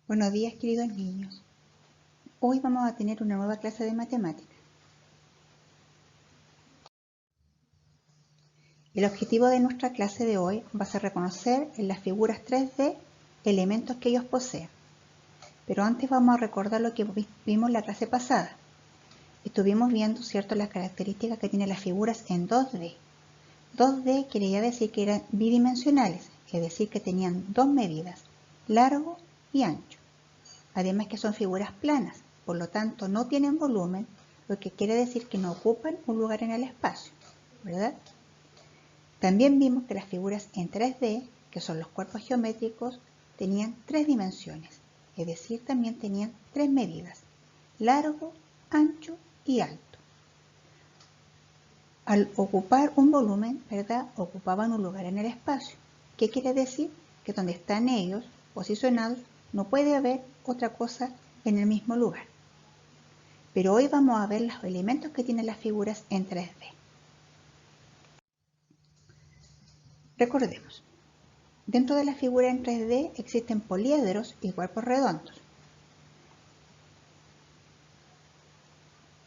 Buenos días, queridos niños. Hoy vamos a tener una nueva clase de matemáticas. El objetivo de nuestra clase de hoy va a ser reconocer en las figuras 3D elementos que ellos poseen. Pero antes vamos a recordar lo que vimos la clase pasada. Estuvimos viendo, ¿cierto?, las características que tienen las figuras en 2D. 2D quería decir que eran bidimensionales, es decir, que tenían dos medidas, largo y ancho. Además que son figuras planas, por lo tanto no tienen volumen, lo que quiere decir que no ocupan un lugar en el espacio, ¿verdad? También vimos que las figuras en 3D, que son los cuerpos geométricos, tenían tres dimensiones, es decir, también tenían tres medidas, largo, ancho y alto. Al ocupar un volumen, ¿verdad?, ocupaban un lugar en el espacio. ¿Qué quiere decir? Que donde están ellos posicionados no puede haber otra cosa en el mismo lugar. Pero hoy vamos a ver los elementos que tienen las figuras en 3D. Recordemos, dentro de la figura en 3D existen poliedros y cuerpos redondos.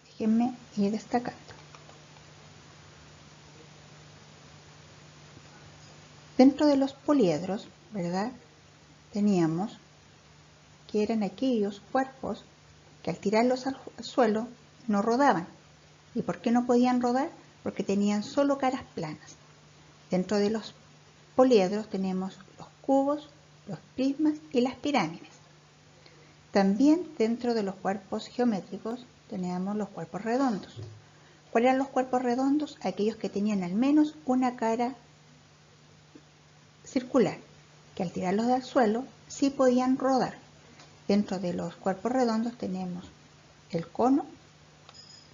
Déjenme ir destacando. Dentro de los poliedros, ¿verdad?, teníamos que eran aquellos cuerpos que al tirarlos al suelo no rodaban. ¿Y por qué no podían rodar? Porque tenían solo caras planas. Dentro de los poliedros tenemos los cubos, los prismas y las pirámides. También dentro de los cuerpos geométricos tenemos los cuerpos redondos. ¿Cuáles eran los cuerpos redondos? Aquellos que tenían al menos una cara circular, que al tirarlos al suelo sí podían rodar. Dentro de los cuerpos redondos tenemos el cono,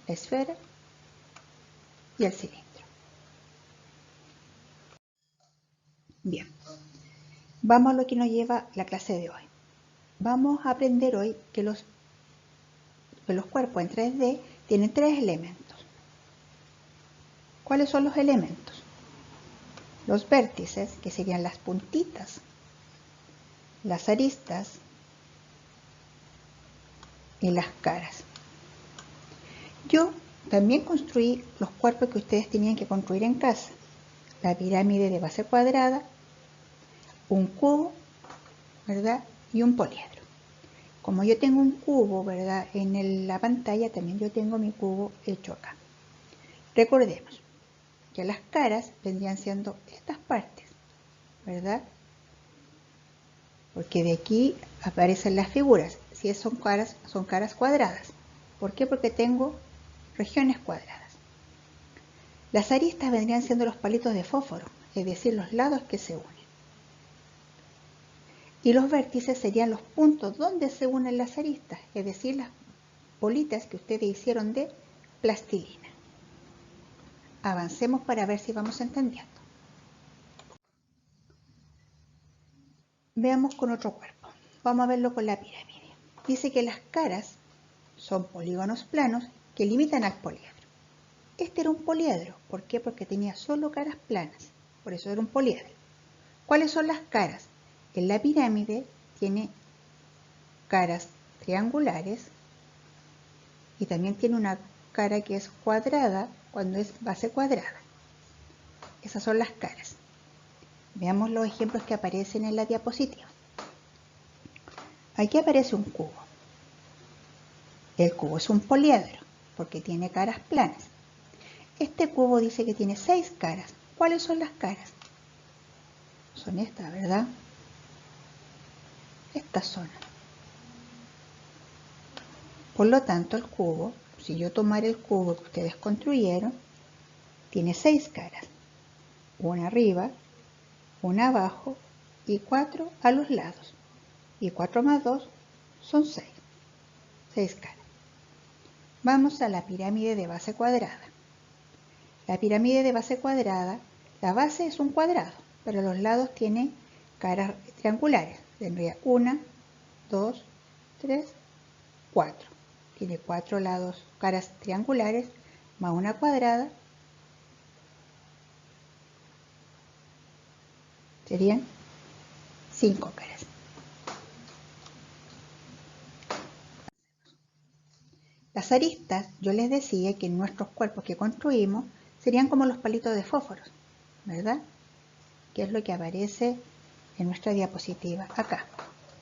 la esfera y el cilindro. Bien, vamos a lo que nos lleva la clase de hoy. Vamos a aprender hoy que los cuerpos en 3D tienen tres elementos. ¿Cuáles son los elementos? Los vértices, que serían las puntitas, las aristas y las caras. Yo también construí los cuerpos que ustedes tenían que construir en casa. La pirámide de base cuadrada, un cubo, ¿verdad?, y un poliedro. Como yo tengo un cubo, ¿verdad?, en la pantalla, también yo tengo mi cubo hecho acá. Recordemos que las caras vendrían siendo estas partes, ¿verdad? Porque de aquí aparecen las figuras. Si son caras cuadradas. ¿Por qué? Porque tengo regiones cuadradas. Las aristas vendrían siendo los palitos de fósforo, es decir, los lados que se unen. Y los vértices serían los puntos donde se unen las aristas, es decir, las bolitas que ustedes hicieron de plastilina. Avancemos para ver si vamos entendiendo. Veamos con otro cuerpo. Vamos a verlo con la pirámide. Dice que las caras son polígonos planos que limitan al poliedro. Este era un poliedro. ¿Por qué? Porque tenía solo caras planas. Por eso era un poliedro. ¿Cuáles son las caras? En la pirámide tiene caras triangulares y también tiene una cara que es cuadrada cuando es base cuadrada. Esas son las caras. Veamos los ejemplos que aparecen en la diapositiva. Aquí aparece un cubo. El cubo es un poliedro porque tiene caras planas. Este cubo dice que tiene 6 caras. ¿Cuáles son las caras? Son estas, ¿verdad? Estas son. Por lo tanto, el cubo, si yo tomara el cubo que ustedes construyeron, tiene 6 caras. Una arriba, una abajo y 4 a los lados. Y 4 más 2 son 6. 6 caras. Vamos a la pirámide de base cuadrada. La pirámide de base cuadrada, la base es un cuadrado, pero los lados tienen caras triangulares. Tendría 1, 2, 3, 4. Tiene 4 lados, caras triangulares, más una cuadrada. Serían 5 caras. Las aristas, yo les decía que nuestros cuerpos que construimos serían como los palitos de fósforos, ¿verdad? Que es lo que aparece en nuestra diapositiva acá.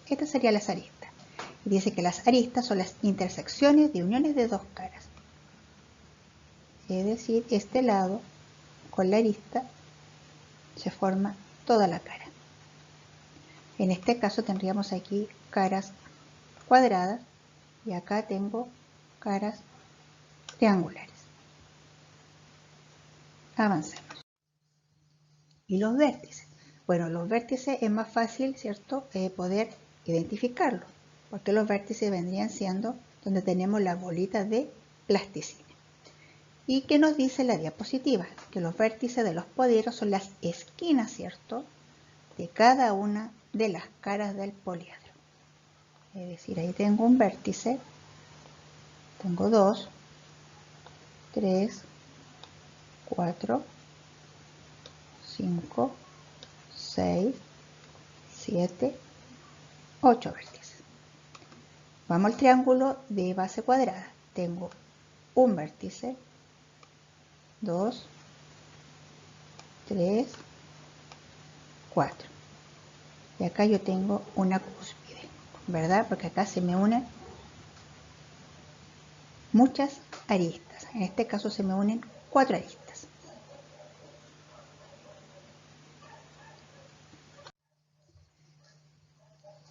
Estas serían las aristas. Y dice que las aristas son las intersecciones de uniones de dos caras. Es decir, este lado con la arista se forma toda la cara. En este caso tendríamos aquí caras cuadradas y acá tengo caras triangulares. Avancemos. Y los vértices. Bueno, los vértices es más fácil, ¿cierto?, poder identificarlos, porque los vértices vendrían siendo donde tenemos las bolitas de plasticina. ¿Y qué nos dice la diapositiva? Que los vértices de los poliedros son las esquinas, ¿cierto?, de cada una de las caras del poliedro. Es decir, ahí tengo un vértice, tengo 2, 3, 4, 5, 6, 7, 8 vértices. Vamos al triángulo de base cuadrada. Tengo un vértice, 2, 3, 4. Y acá yo tengo una cúspide, ¿verdad? Porque acá se me unen muchas aristas. En este caso se me unen 4 aristas.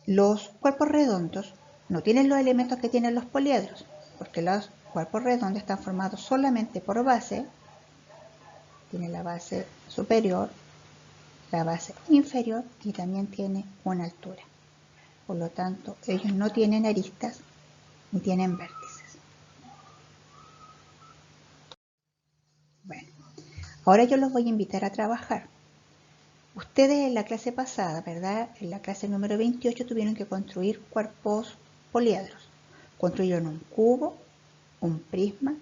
Los cuerpos redondos no tienen los elementos que tienen los poliedros, porque los cuerpos redondos están formados solamente por base. Tiene la base superior, la base inferior y también tiene una altura. Por lo tanto, ellos no tienen aristas ni tienen vértices. Bueno, ahora yo los voy a invitar a trabajar. Ustedes en la clase pasada, ¿verdad? En la clase número 28 tuvieron que construir cuerpos poliedros. Construyeron un cubo, un prisma,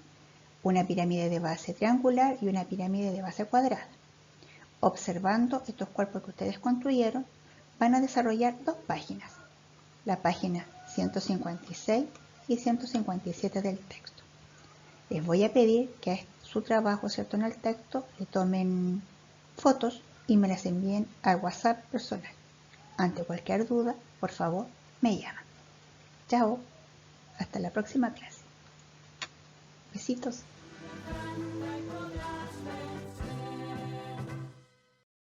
una pirámide de base triangular y una pirámide de base cuadrada. Observando estos cuerpos que ustedes construyeron, van a desarrollar dos páginas, la página 156 y 157 del texto. Les voy a pedir que a su trabajo, ¿cierto?, en el texto le tomen fotos y me las envíen al WhatsApp personal. Ante cualquier duda, por favor, me llaman. Chao, hasta la próxima clase. Besitos.